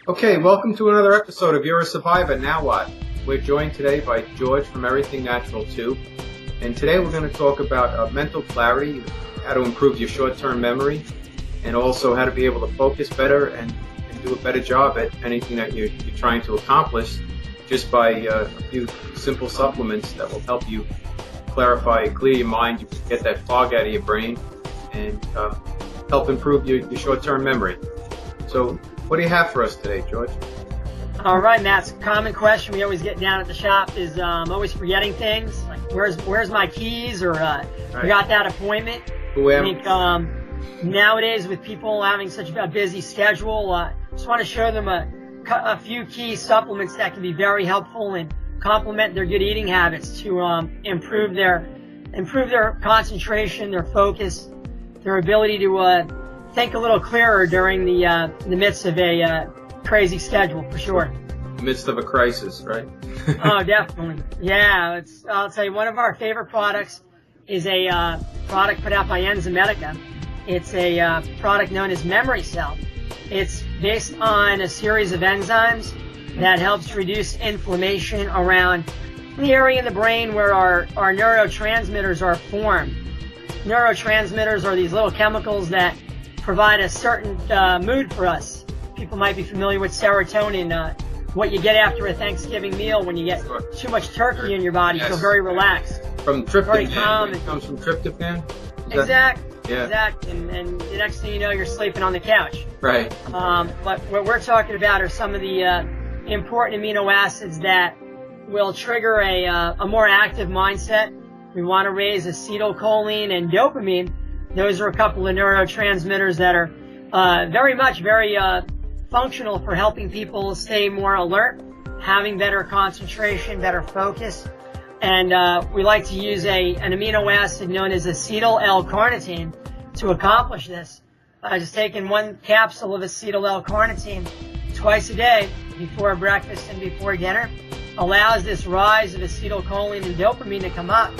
Okay, welcome to another episode of You're a Survivor, Now What? We're joined today by George from Everything Natural 2. And today we're going to talk about mental clarity, how to improve your short-term memory, and also how to be able to focus better and do a better job at anything that you're trying to accomplish just by a few simple supplements that will help you clear your mind, you get that fog out of your brain, and help improve your short-term memory. So what do you have for us today, George? All right, Matt. It's a common question we always get down at the shop is I'm always forgetting things. Like, where's my keys? Or forgot that appointment. I think nowadays with people having such a busy schedule, just want to show them a few key supplements that can be very helpful and complement their good eating habits to improve their concentration, their focus, their ability to think a little clearer during the midst of a crazy schedule, for sure. In the midst of a crisis, right? Oh, definitely. Yeah, I'll tell you, one of our favorite products is a product put out by Enzymedica. It's a product known as Memorycell. It's based on a series of enzymes that helps reduce inflammation around the area in the brain where our neurotransmitters are formed. Neurotransmitters are these little chemicals that provide a certain mood for us. People might be familiar with serotonin, what you get after a Thanksgiving meal when you get too much turkey in your body. You feel very relaxed. From tryptophan. Very calm. It comes from tryptophan? Exactly. Yeah. Exactly. And the next thing you know, you're sleeping on the couch. Right. But what we're talking about are some of the important amino acids that will trigger a more active mindset. We want to raise acetylcholine and dopamine. Those are a couple of neurotransmitters that are very functional for helping people stay more alert, having better concentration, better focus. And we like to use an amino acid known as acetyl L-carnitine to accomplish this. Just taking one capsule of acetyl L-carnitine twice a day before breakfast and before dinner allows this rise of acetylcholine and dopamine to come up.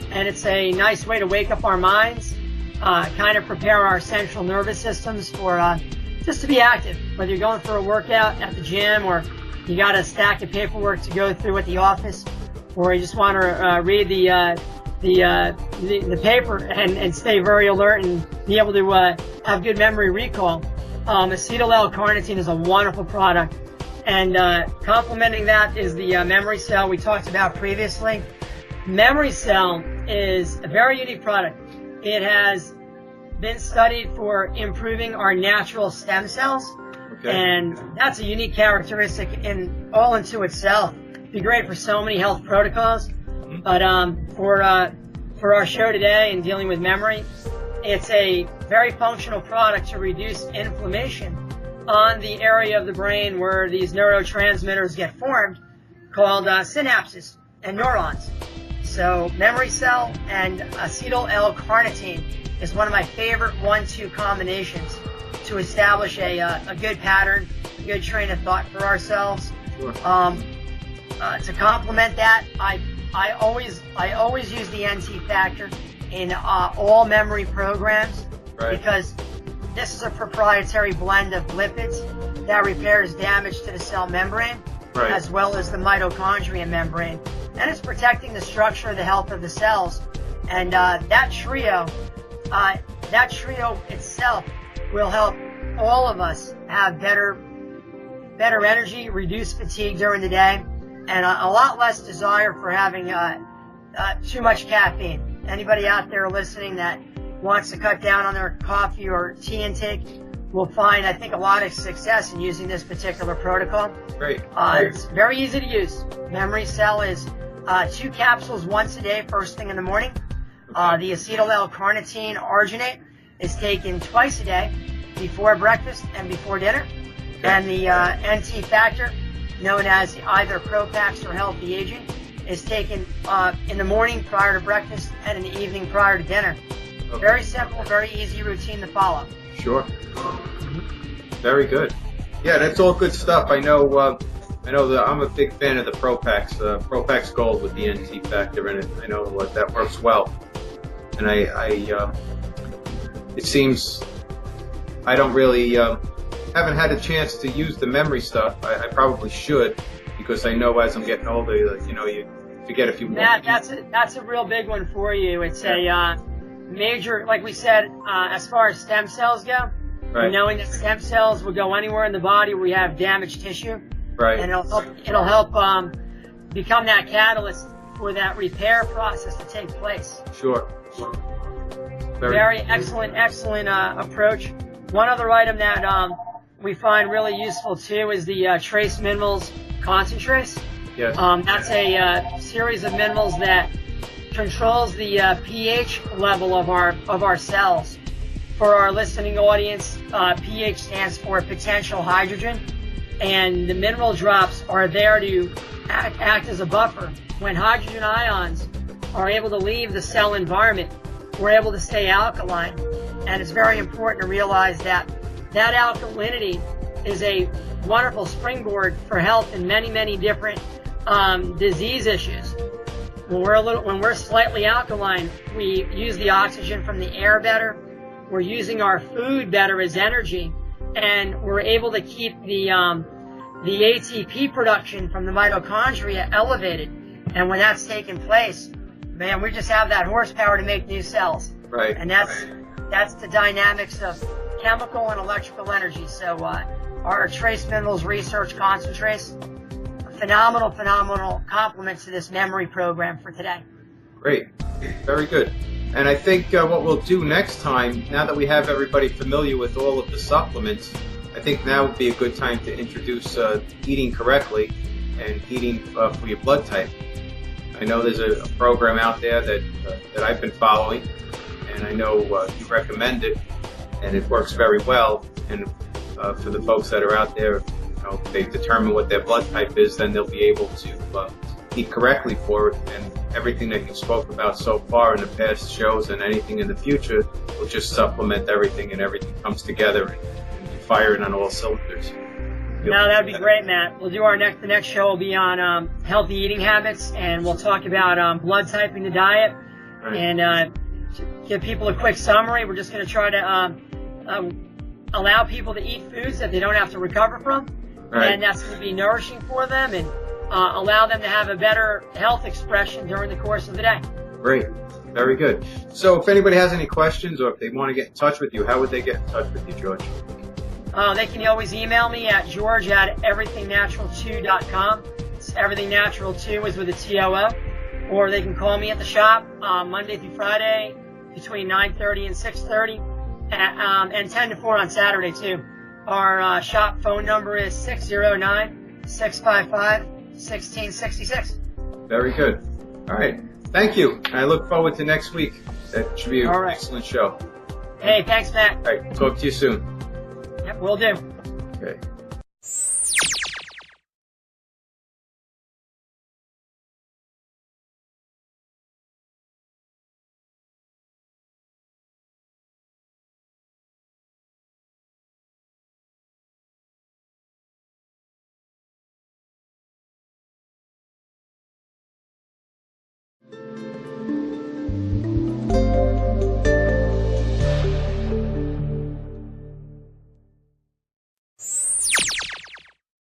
And it's a nice way to wake up our minds, kind of prepare our central nervous systems for just to be active, whether you're going for a workout at the gym or you got a stack of paperwork to go through at the office, or you just want to read the paper and stay very alert and be able to have good memory recall. Acetyl L-carnitine is a wonderful product, and complementing that is the Memorycell we talked about previously. Memorycell is a very unique product. It has been studied for improving our natural stem cells, and that's a unique characteristic all into itself. It'd be great for so many health protocols, but for our show today and dealing with memory, it's a very functional product to reduce inflammation on the area of the brain where these neurotransmitters get formed, called synapses and neurons. So Memorycell and acetyl L-carnitine is one of my favorite 1-2 combinations to establish a good pattern, a good train of thought for ourselves. Sure. To complement that, I always use the NT factor in all memory programs, because this is a proprietary blend of lipids that repairs damage to the cell membrane, as well as the mitochondrial membrane. And it's protecting the structure, the health of the cells. And that trio itself will help all of us have better energy, reduce fatigue during the day, and a lot less desire for having too much caffeine. Anybody out there listening that wants to cut down on their coffee or tea intake will find, I think, a lot of success in using this particular protocol. Great. It's very easy to use. Memorycell is 2 capsules once a day, first thing in the morning. The acetyl L-carnitine arginate is taken twice a day, before breakfast and before dinner. And the NT factor, known as either Propax or Healthy Aging, is taken in the morning prior to breakfast and in the evening prior to dinner. Very simple, very easy routine to follow. Sure. Very good. Yeah, that's all good stuff. I know that I'm a big fan of the Propax Gold with the NT factor in it. I know that works well. And it seems I don't really haven't had a chance to use the memory stuff. I probably should, because I know as I'm getting older, you forget if you want. That's a real big one for you. It's a major, like we said, as far as stem cells go. Right. Knowing that stem cells will go anywhere in the body where you have damaged tissue. Right. And it'll help become that catalyst for that repair process to take place. Sure. Very excellent approach. One other item that we find really useful too is the trace minerals concentrates. Yes. That's a series of minerals that controls the pH level of our cells. For our listening audience, pH stands for potential hydrogen, and the mineral drops are there to act as a buffer. When hydrogen ions are able to leave the cell environment, we're able to stay alkaline, and it's very important to realize that alkalinity is a wonderful springboard for health in many different disease issues. When we're slightly alkaline, we use the oxygen from the air better. We're using our food better as energy, and we're able to keep the ATP production from the mitochondria elevated. And when that's taking place, man, we just have that horsepower to make new cells. Right. And that's the dynamics of chemical and electrical energy. So our trace minerals research concentrates, phenomenal compliments to this memory program for today. Great. Very good. And I think what we'll do next time, now that we have everybody familiar with all of the supplements, I think now would be a good time to introduce eating correctly and eating for your blood type. I know there's a program out there that I've been following, and I know you recommend it, and it works very well. And for the folks that are out there, if they determine what their blood type is, then they'll be able to eat correctly for it. And everything that you spoke about so far in the past shows and anything in the future will just supplement everything, and everything comes together and you fire it on all cylinders. No, that'd be great, Matt. We'll do the next show will be on healthy eating habits, and we'll talk about blood typing the diet. Right. And to give people a quick summary, we're just going to try to allow people to eat foods that they don't have to recover from. Right. And that's going to be nourishing for them, and allow them to have a better health expression during the course of the day. Great. Very good. So if anybody has any questions, or if they want to get in touch with you, how would they get in touch with you, George? They can always email me at george@everythingnatural2.com. It's everythingnatural2 is with a TOO. Or they can call me at the shop Monday through Friday between 9:30 and 6:30, and 10 to 4 on Saturday too. Our shop phone number is 609-655-1666. Very good. All right. Thank you. I look forward to next week. That should be an excellent show. Hey, thanks, Matt. All right. Talk to you soon. Yep, will do. Okay.